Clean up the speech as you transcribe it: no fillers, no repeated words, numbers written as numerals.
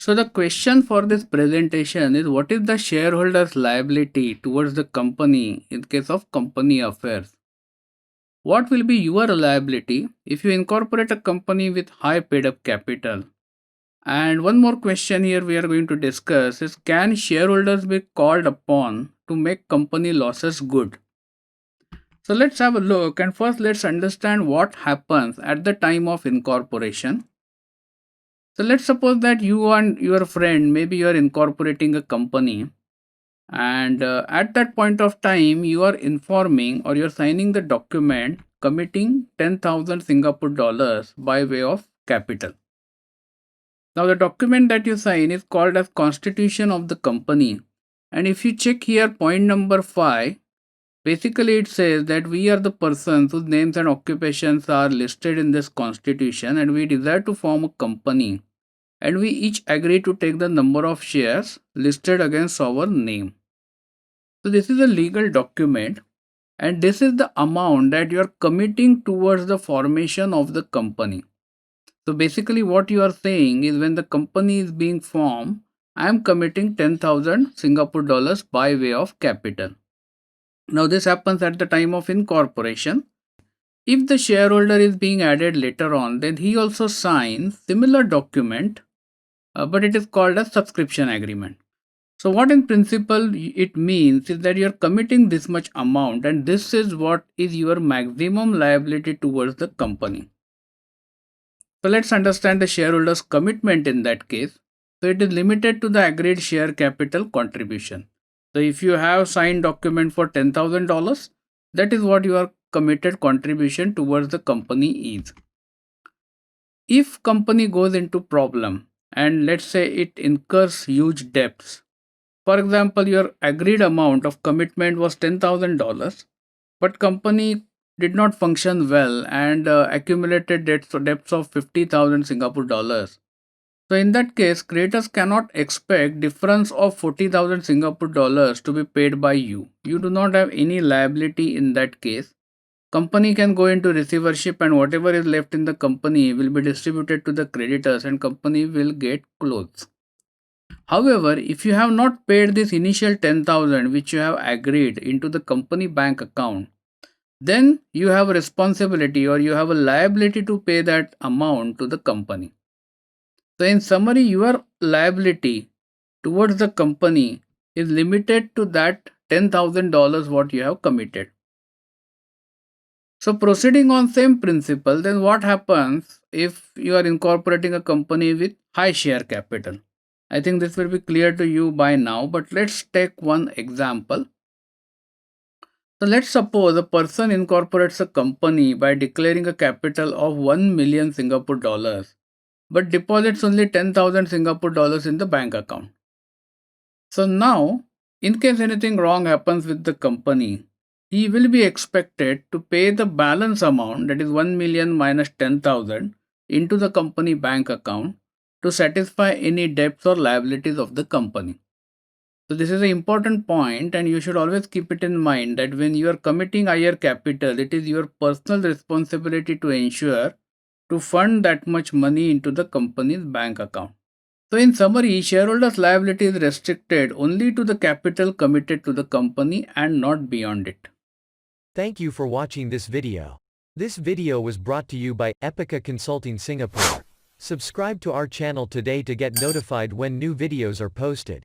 So the question for this presentation is, what is the shareholder's liability towards the company in case of company affairs? What will be your liability if you incorporate a company with high paid up capital? And one more question here we are going to discuss is, can shareholders be called upon to make company losses good? So let's have a look, and first let's understand what happens at the time of incorporation. So let's suppose that you and your friend, maybe you are incorporating a company, and at that point of time, you are informing or you're signing the document committing 10,000 Singapore dollars by way of capital. Now, the document that you sign is called as Constitution of the company. And if you check here, point number 5, basically it says that we are the persons whose names and occupations are listed in this constitution, and we desire to form a company, and we each agree to take the number of shares listed against our name. So this is a legal document, and this is the amount that you are committing towards the formation of the company. So basically what you are saying is, when the company is being formed, I am committing 10,000 Singapore dollars by way of capital. Now this happens at the time of incorporation. If the shareholder is being added later on, then he also signs similar document, but it is called a subscription agreement. So what in principle it means is that you are committing this much amount, and this is what is your maximum liability towards the company. So let's understand the shareholder's commitment in that case. So it is limited to the agreed share capital contribution. So if you have signed document for $10,000, that is what your committed contribution towards the company is. If company goes into problem, and let's say it incurs huge debts, for example, your agreed amount of commitment was $10,000, but company did not function well and accumulated debts of 50,000 Singapore dollars. So in that case, creditors cannot expect difference of 40,000 Singapore dollars to be paid by you. You do not have any liability in that case. Company can go into receivership, and whatever is left in the company will be distributed to the creditors, and company will get closed. However, if you have not paid this initial 10,000 which you have agreed into the company bank account, then you have a responsibility or you have a liability to pay that amount to the company. So in summary, your liability towards the company is limited to that $10,000 what you have committed. So proceeding on same principle, then what happens if you are incorporating a company with high share capital? I think this will be clear to you by now, but let's take one example. So let's suppose a person incorporates a company by declaring a capital of 1 million Singapore dollars, but deposits only 10,000 Singapore dollars in the bank account. So now, in case anything wrong happens with the company, he will be expected to pay the balance amount, that is 1 million minus 10,000, into the company bank account to satisfy any debts or liabilities of the company. So this is an important point, and you should always keep it in mind that when you are committing higher capital, it is your personal responsibility to ensure to fund that much money into the company's bank account. So in summary, shareholders' liability is restricted only to the capital committed to the company and not beyond it. Thank you for watching this video. This video was brought to you by Epica Consulting Singapore. Subscribe to our channel today to get notified when new videos are posted.